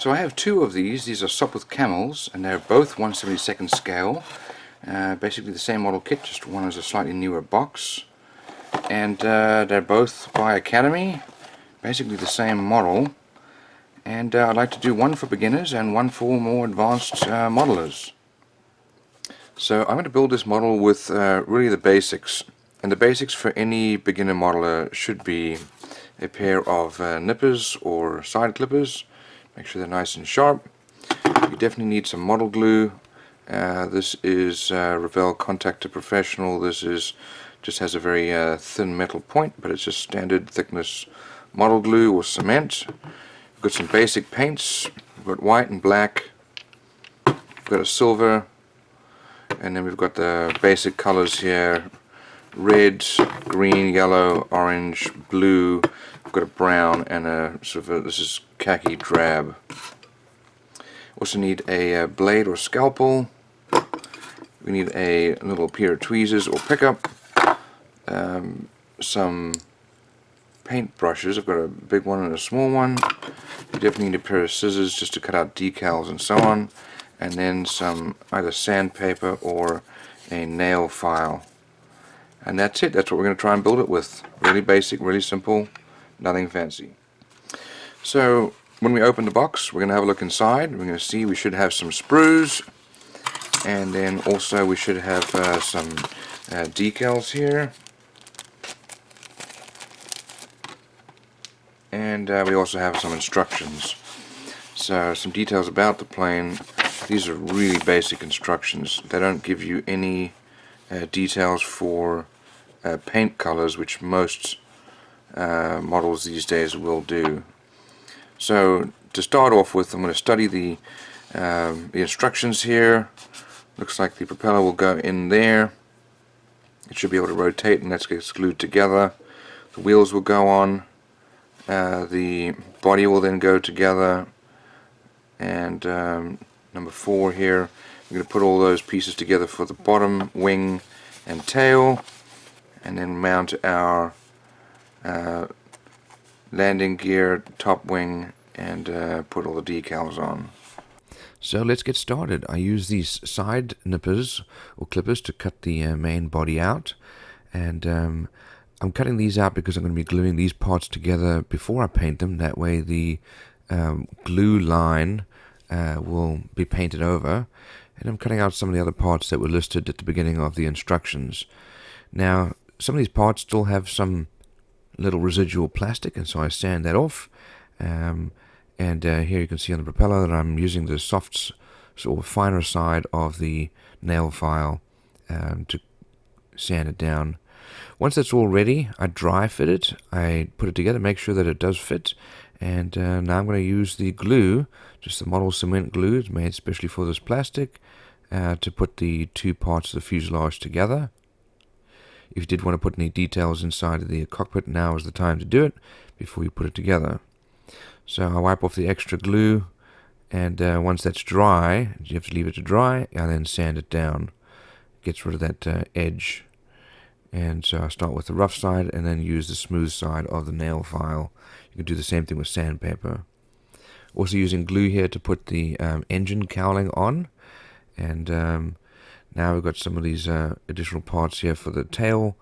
So I have two of these. These are Sopwith Camels, and they're both 1/72 scale. Basically the same model kit, just one is a slightly newer box. And they're both by Academy, basically the same model. And I'd like to do one for beginners and one for more advanced modelers. So I'm going to build this model with really the basics. And the basics for any beginner modeler should be a pair of nippers or side clippers. Make sure they're nice and sharp. You definitely need some model glue. This is Revell Contactor Professional. This is just has a very thin metal point, but it's just standard thickness model glue or cement. We've got some basic paints. We've got white and black. We've got a silver, and then we've got the basic colors here: red, green, yellow, orange, blue. We've got a brown and a sort of this is khaki drab. Also need a blade or scalpel. We need a little pair of tweezers or pickup. Some paint brushes. I've got a big one and a small one. You definitely need a pair of scissors just to cut out decals and so on. And then some either sandpaper or a nail file. And that's it. That's what we're going to try and build it with. Really basic, really simple, nothing fancy. So when we open the box, we're going to have a look inside. We're going to see we should have some sprues, and then also we should have some decals here, and we also have some instructions. So some details about the plane. These are really basic instructions. They don't give you any details for paint colors, which most models these days will do. So to start off with, I'm going to study the instructions here. Looks like the propeller will go in there. It should be able to rotate, and that gets glued together. The wheels will go on. The body will then go together. And number 4 here, we're going to put all those pieces together for the bottom, wing, and tail, and then mount our landing gear, top wing, and put all the decals on. So let's get started. I use these side nippers or clippers to cut the main body out, and I'm cutting these out because I'm going to be gluing these parts together before I paint them. That way the glue line will be painted over, and I'm cutting out some of the other parts that were listed at the beginning of the instructions. Now some of these parts still have some little residual plastic, and so I sand that off. And here you can see on the propeller that I'm using the soft, sort of finer side of the nail file to sand it down. Once that's all ready, I dry fit it. I put it together, make sure that it does fit, and now I'm going to use the glue, just the model cement glue. It's made especially for this plastic, to put the two parts of the fuselage together. If you did want to put any details inside of the cockpit, now is the time to do it before you put it together. So I wipe off the extra glue, and once that's dry, you have to leave it to dry, and then sand it down. Gets rid of that edge. And so I start with the rough side and then use the smooth side of the nail file. You can do the same thing with sandpaper. Also using glue here to put the engine cowling on, and now we've got some of these additional parts here for the tail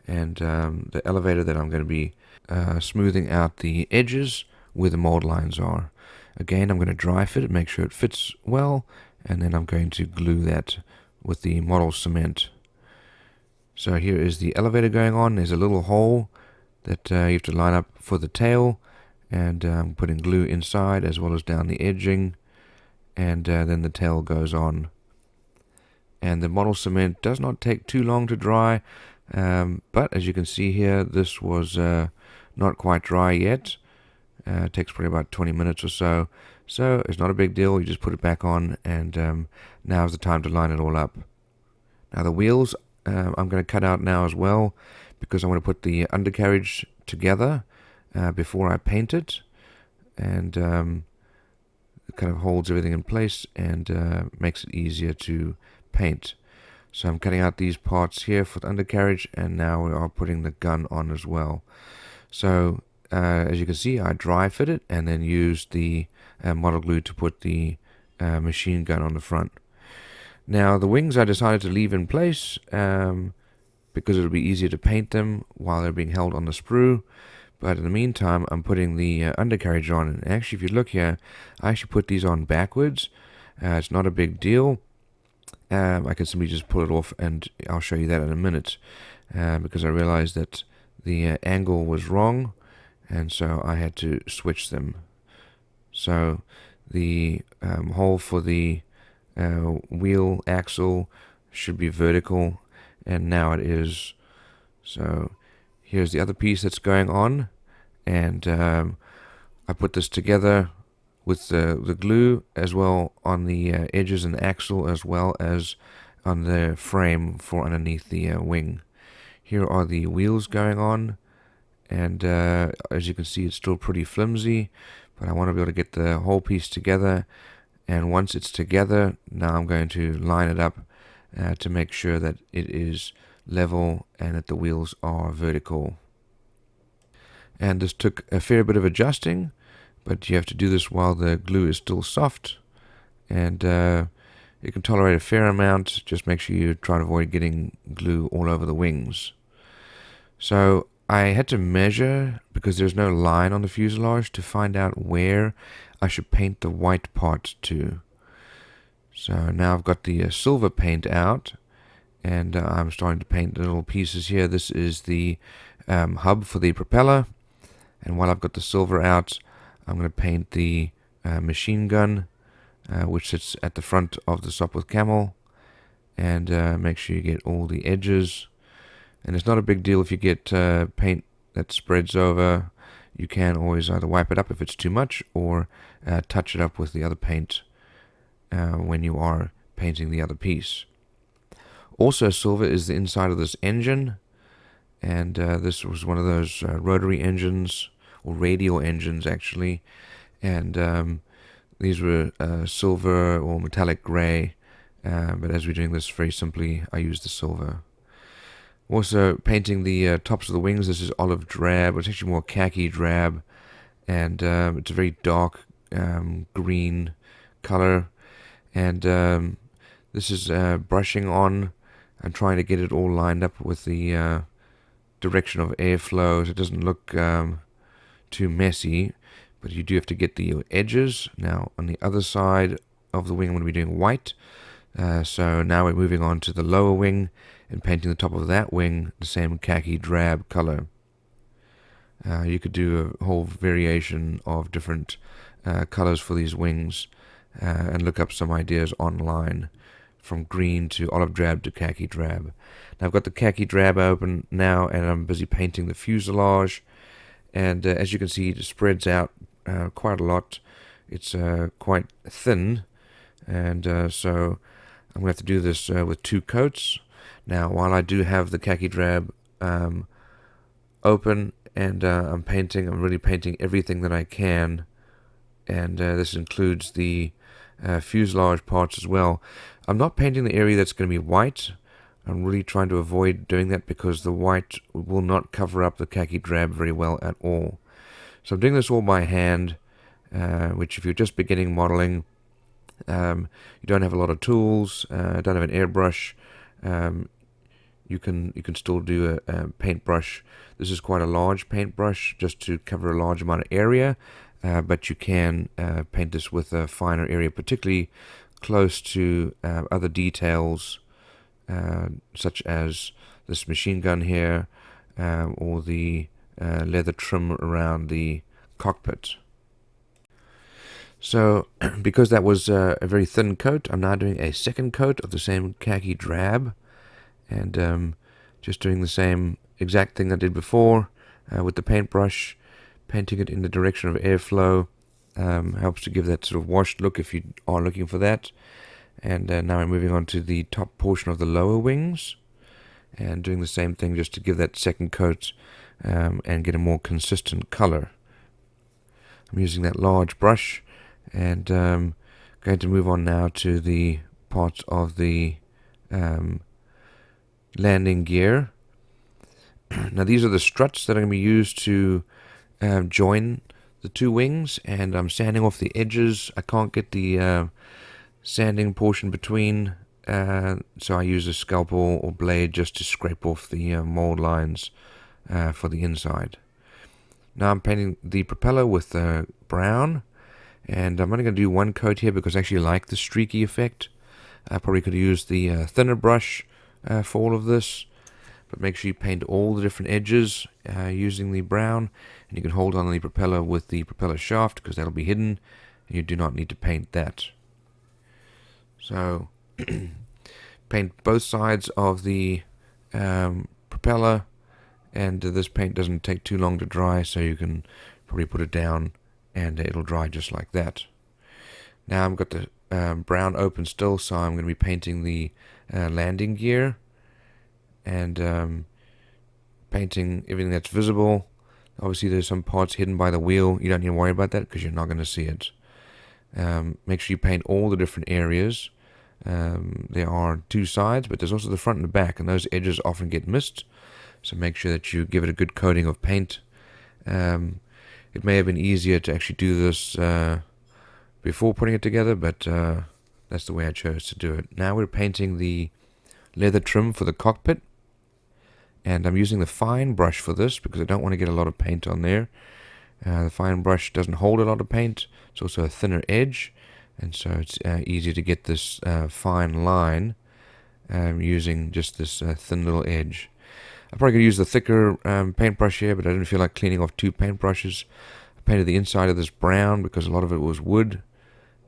and the elevator that I'm going to be smoothing out the edges where the mold lines are. Again, I'm going to dry fit it, make sure it fits well, and then I'm going to glue that with the model cement. So here is the elevator going on. There's a little hole that you have to line up for the tail, and I'm putting glue inside as well as down the edging, and then the tail goes on. And the model cement does not take too long to dry, but as you can see here, this was not quite dry yet. It takes probably about 20 minutes or so, so it's not a big deal. You just put it back on, and now's the time to line it all up. Now the wheels I'm going to cut out now as well, because I want to put the undercarriage together before I paint it, and it kind of holds everything in place and makes it easier to paint. So I'm cutting out these parts here for the undercarriage, and now we are putting the gun on as well. So as you can see, I dry fit it and then used the model glue to put the machine gun on the front. Now the wings I decided to leave in place because it'll be easier to paint them while they're being held on the sprue. But in the meantime, I'm putting the undercarriage on. And actually, if you look here, I actually put these on backwards. It's not a big deal. I can simply just pull it off, and I'll show you that in a minute. Because I realized that the angle was wrong, and so I had to switch them. So the hole for the wheel axle should be vertical, and now it is. So here's the other piece that's going on, and I put this together with the glue as well on the edges and the axle, as well as on the frame for underneath the wing. Here are the wheels going on, and as you can see, it's still pretty flimsy, but I want to be able to get the whole piece together. And once it's together, now I'm going to line it up to make sure that it is level and that the wheels are vertical. And this took a fair bit of adjusting, but you have to do this while the glue is still soft, and you can tolerate a fair amount. Just make sure you try to avoid getting glue all over the wings. So I had to measure, because there's no line on the fuselage, to find out where I should paint the white part to. So now I've got the silver paint out, and I'm starting to paint the little pieces here. This is the hub for the propeller, and while I've got the silver out, I'm going to paint the machine gun, which sits at the front of the Sopwith Camel, and make sure you get all the edges. And it's not a big deal if you get paint that spreads over. You can always either wipe it up if it's too much, or touch it up with the other paint when you are painting the other piece. Also silver is the inside of this engine, and this was one of those rotary engines, or radial engines actually, and these were silver or metallic gray, but as we're doing this very simply, I used the silver. Also painting the tops of the wings. This is olive drab. It's actually more khaki drab, and it's a very dark green color, and this is brushing on and trying to get it all lined up with the direction of airflow so it doesn't look too messy, but you do have to get the edges. Now on the other side of the wing I'm going to be doing white, so now we're moving on to the lower wing and painting the top of that wing the same khaki drab color. You could do a whole variation of different colors for these wings, and look up some ideas online, from green to olive drab to khaki drab. Now I've got the khaki drab open now, and I'm busy painting the fuselage, and as you can see, it spreads out quite a lot. It's quite thin, and so I'm going to have to do this with 2 coats. Now while I do have the khaki drab open and I'm really painting everything that I can, and this includes the fuselage parts as well. I'm not painting the area that's going to be white. I'm really trying to avoid doing that because the white will not cover up the khaki drab very well at all. So I'm doing this all by hand, which if you're just beginning modeling, you don't have a lot of tools, don't have an airbrush, you can still do a paintbrush. This is quite a large paintbrush just to cover a large amount of area, but you can paint this with a finer area, particularly close to other details, such as this machine gun here, or the leather trim around the cockpit. So because that was a very thin coat, I'm now doing a second coat of the same khaki drab, and just doing the same exact thing I did before with the paintbrush, painting it in the direction of airflow. Helps to give that sort of washed look if you are looking for that. And now I'm moving on to the top portion of the lower wings, and doing the same thing just to give that second coat and get a more consistent color. I'm using that large brush, and going to move on now to the parts of the landing gear. Now these are the struts that are going to be used to join the two wings, and I'm sanding off the edges. I can't get the sanding portion between, so I use a scalpel or blade just to scrape off the mold lines for the inside. Now I'm painting the propeller with brown, and I'm only going to do one coat here because I actually like the streaky effect. I probably could have used the thinner brush for all of this, but make sure you paint all the different edges using the brown, and you can hold on the propeller with the propeller shaft because that'll be hidden, and you do not need to paint that. So paint both sides of the propeller, and this paint doesn't take too long to dry, so you can probably put it down and it'll dry just like that. Now I've got the brown open still, so I'm going to be painting the landing gear and painting everything that's visible. Obviously there's some parts hidden by the wheel. You don't need to worry about that because you're not going to see it. Make sure you paint all the different areas. There are two sides, but there's also the front and the back, and those edges often get missed, so make sure that you give it a good coating of paint. It may have been easier to actually do this before putting it together, but that's the way I chose to do it. Now we're painting the leather trim for the cockpit, and I'm using the fine brush for this because I don't want to get a lot of paint on there. The fine brush doesn't hold a lot of paint. It's also a thinner edge, and so it's easier to get this fine line using just this thin little edge. I probably could use the thicker paintbrush here, but I didn't feel like cleaning off two paintbrushes. I painted the inside of this brown because a lot of it was wood,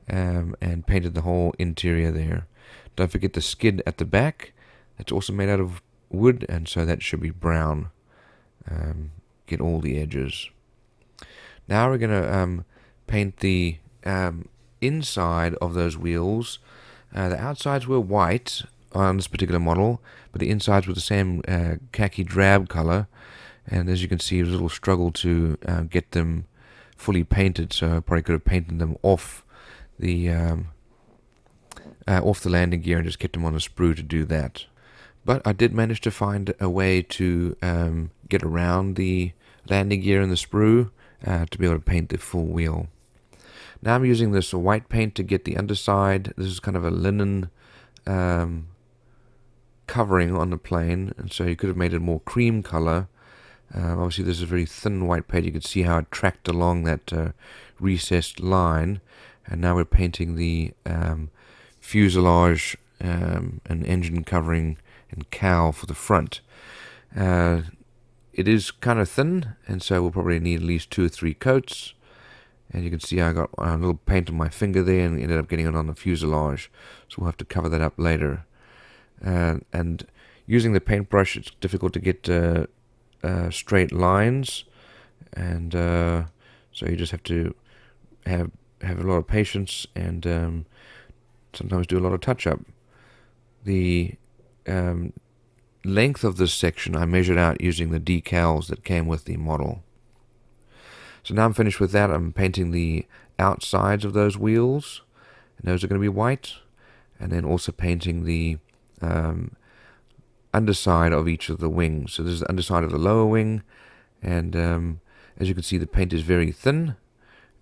and painted the whole interior there. Don't forget the skid at the back. It's also made out of wood, and so that should be brown. Get all the edges. Now we're going to paint the inside of those wheels. The outsides were white on this particular model, but the insides were the same khaki drab color, and as you can see it was a little struggle to get them fully painted, so I probably could have painted them off the landing gear and just kept them on a sprue to do that. But I did manage to find a way to get around the landing gear and the sprue to be able to paint the full wheel. Now I'm using this white paint to get the underside. This is kind of a linen covering on the plane, and so you could have made it more cream color. Obviously this is a very thin white paint. You can see how it tracked along that recessed line, and now we're painting the fuselage and engine covering and cowl for the front. It is kind of thin, and so we'll probably need at least 2 or 3 coats. And you can see I got a little paint on my finger there and ended up getting it on the fuselage, so we'll have to cover that up later. And using the paintbrush, it's difficult to get straight lines, and so you just have to have a lot of patience and sometimes do a lot of touch-up. The length of this section I measured out using the decals that came with the model. So now I'm finished with that. I'm painting the outsides of those wheels, and those are going to be white, and then also painting the underside of each of the wings. So this is the underside of the lower wing, and as you can see the paint is very thin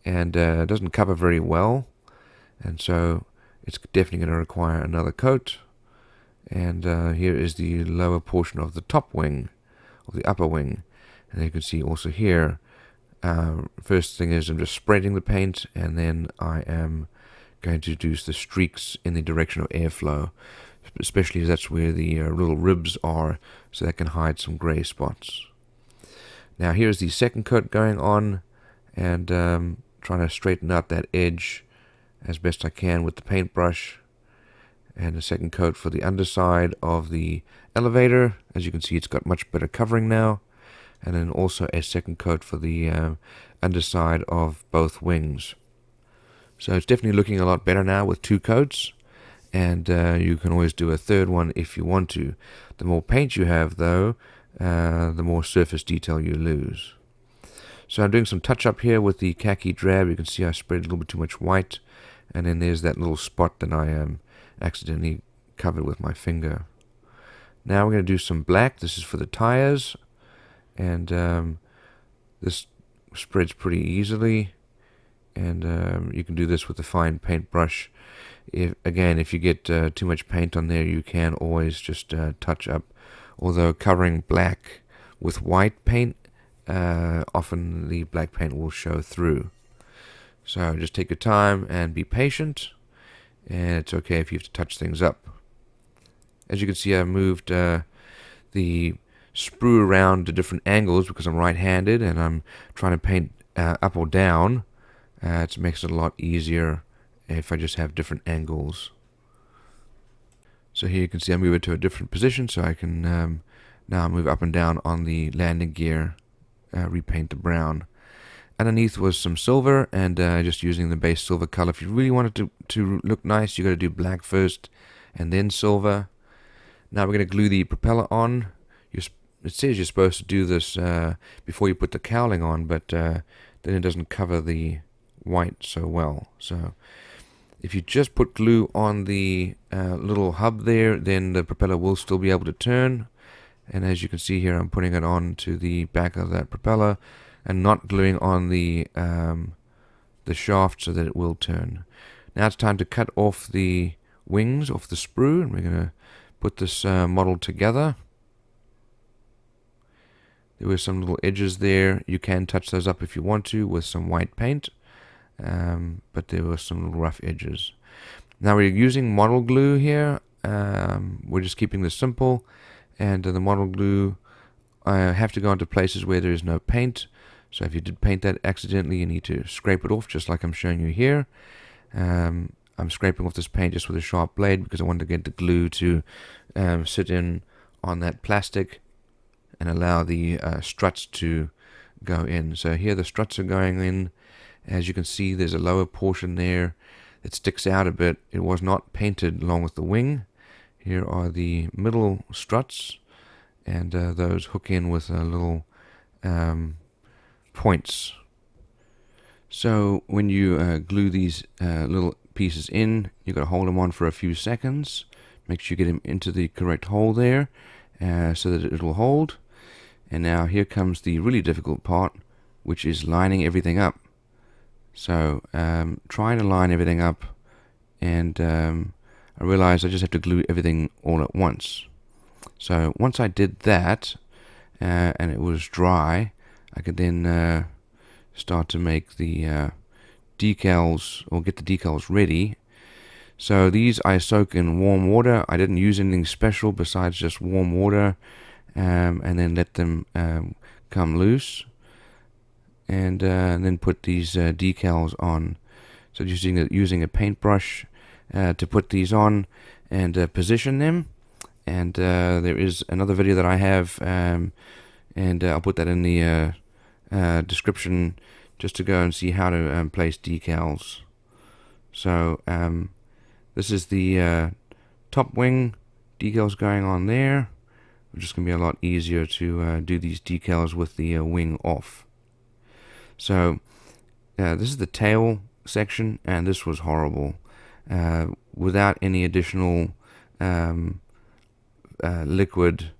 and doesn't cover very well, and so it's definitely going to require another coat. And here is the lower portion of the top wing, of the upper wing, and you can see also here, first thing is I'm just spreading the paint, and then I am going to do the streaks in the direction of airflow, especially as that's where the little ribs are, so that can hide some gray spots. Now here's the second coat going on, and trying to straighten out that edge as best I can with the paintbrush. And a second coat for the underside of the elevator. As you can see, it's got much better covering now. And then also a second coat for the underside of both wings. So it's definitely looking a lot better now with 2 coats. And you can always do a third one if you want to. The more paint you have, though, the more surface detail you lose. So I'm doing some touch-up here with the khaki drab. You can see I spread a little bit too much white. And then there's that little spot that I accidentally covered with my finger. Now we're going to do some black. This is for the tires, and this spreads pretty easily, and you can do this with a fine paintbrush. If you get too much paint on there, you can always just touch up. Although covering black with white paint, often the black paint will show through. So just take your time and be patient, and it's okay if you have to touch things up. As you can see, I've moved the sprue around to different angles because I'm right-handed and I'm trying to paint up or down. It makes it a lot easier if I just have different angles. So here you can see I move it to a different position, so I can now move up and down on the landing gear, repaint the brown. Underneath was some silver, and just using the base silver color. If you really want it to look nice, you got to do black first and then silver. Now we're going to glue the propeller on. It says you're supposed to do this before you put the cowling on, but then it doesn't cover the white so well. So if you just put glue on the little hub there, then the propeller will still be able to turn. And as you can see here, I'm putting it on to the back of that propeller and not gluing on the shaft so that it will turn. Now it's time to cut off the wings off the sprue, and we're going to put this model together. There were some little edges there. You can touch those up if you want to with some white paint, but there were some little rough edges. Now we're using model glue here. We're just keeping this simple, and the model glue have to go into places where there is no paint. So if you did paint that accidentally, you need to scrape it off, just like I'm showing you here. I'm scraping off this paint just with a sharp blade because I want to get the glue to sit in on that plastic and allow the struts to go in. So here the struts are going in. As you can see, there's a lower portion there that sticks out a bit. It was not painted along with the wing. Here are the middle struts, and those hook in with a little points. So when you glue these little pieces in, you've got to hold them on for a few seconds. Make sure you get them into the correct hole there so that it will hold. And now here comes the really difficult part, which is lining everything up. So trying to line everything up, and I realized I just have to glue everything all at once. So once I did that and it was dry, I could then start to make the decals, or get the decals ready. So these I soak in warm water. I didn't use anything special besides just warm water, and then let them come loose, and then put these decals on. So using a paintbrush to put these on and position them. And there is another video that I have, and I'll put that in the description, just to go and see how to place decals. So this is the top wing decals going on there. It's just going to be a lot easier to do these decals with the wing off. So this is the tail section, and this was horrible. Without any additional liquid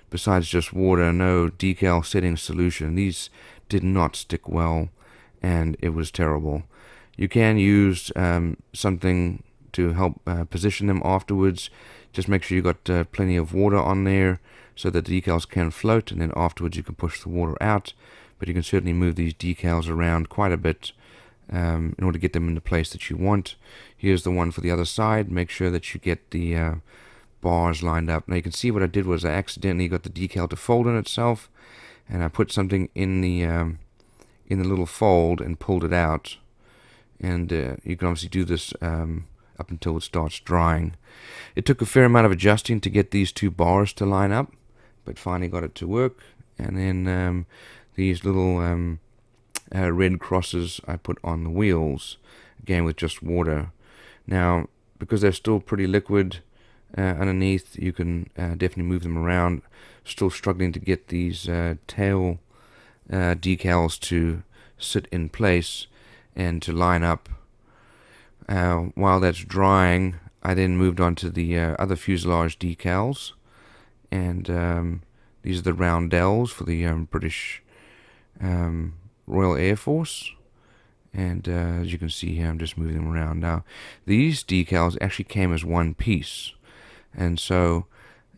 besides just water, no decal setting solution, these did not stick well, and it was terrible. You can use something to help position them afterwards. Just make sure you got plenty of water on there so that the decals can float, and then afterwards you can push the water out. But you can certainly move these decals around quite a bit in order to get them in the place that you want. Here's the one for the other side. Make sure that you get the bars lined up. Now you can see what I did was I accidentally got the decal to fold on itself, and I put something in the little fold and pulled it out. And you can obviously do this up until it starts drying. It took a fair amount of adjusting to get these two bars to line up, but finally got it to work. And then these little red crosses I put on the wheels, again with just water. Now, because they're still pretty liquid underneath, you can definitely move them around. Still struggling to get these tail decals to sit in place and to line up. While that's drying, I then moved on to the other fuselage decals, and these are the roundels for the British Royal Air Force. And as you can see here, I'm just moving them around now. These decals actually came as one piece, and so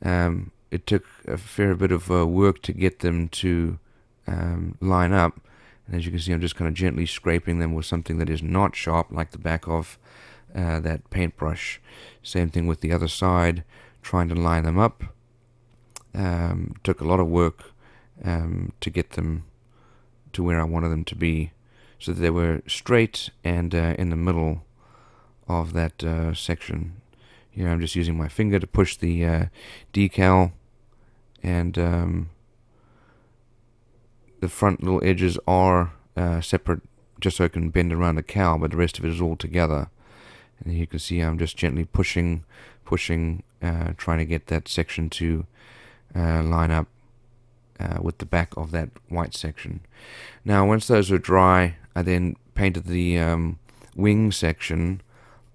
it took a fair bit of work to get them to line up. And as you can see, I'm just kind of gently scraping them with something that is not sharp, like the back of that paintbrush. Same thing with the other side, trying to line them up. Took a lot of work to get them to where I wanted them to be, so that they were straight and in the middle of that section. Here I'm just using my finger to push the decal, and the front little edges are separate just so I can bend around the cowl, but the rest of it is all together. And you can see I'm just gently pushing, trying to get that section to line up with the back of that white section. Now once those are dry, I then painted the wing section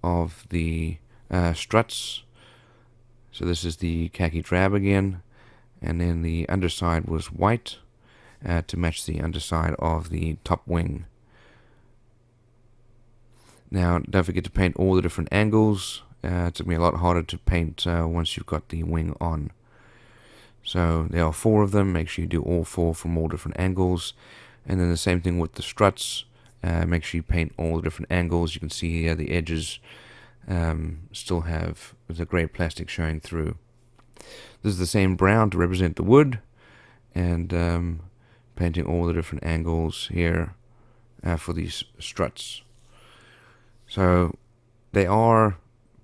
of the struts. So this is the khaki drab again, and then the underside was white to match the underside of the top wing. Now don't forget to paint all the different angles. It took me a lot harder to paint once you've got the wing on. So there are 4 of them. Make sure you do all 4 from all different angles. And then the same thing with the struts. Make sure you paint all the different angles. You can see here the edges still have the grey plastic showing through. This is the same brown to represent the wood, and painting all the different angles here for these struts. So they are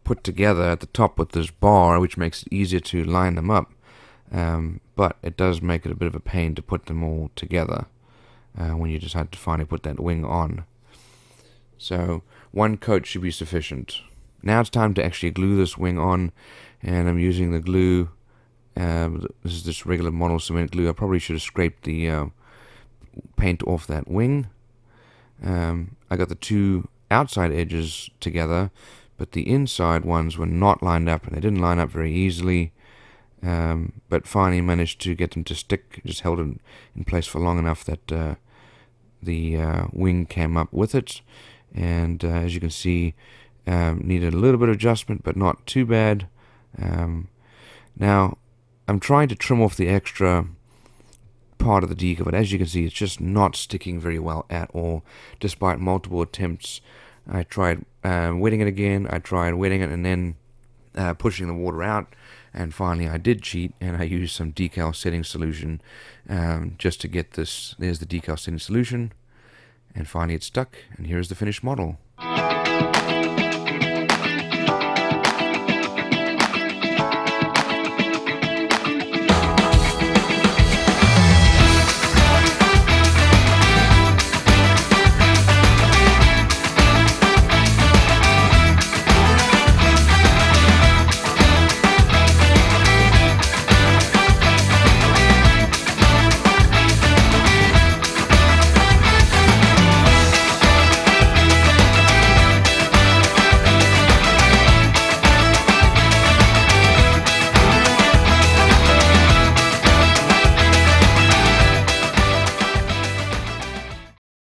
put together at the top with this bar, which makes it easier to line them up. But it does make it a bit of a pain to put them all together when you decide to finally put that wing on. So 1 coat should be sufficient. Now it's time to actually glue this wing on, and I'm using the glue. This is just regular model cement glue. I probably should have scraped the paint off that wing. I got the 2 outside edges together, but the inside ones were not lined up, and they didn't line up very easily. But finally managed to get them to stick. Just held it in place for long enough that the wing came up with it. And as you can see, needed a little bit of adjustment, but not too bad. Now I'm trying to trim off the extra part of the decal, but as you can see, it's just not sticking very well at all, despite multiple attempts. I tried wetting it again, I tried wetting it and then pushing the water out, and finally I did cheat, and I used some decal setting solution just to get this. There's the decal setting solution, and finally it stuck, and here's the finished model.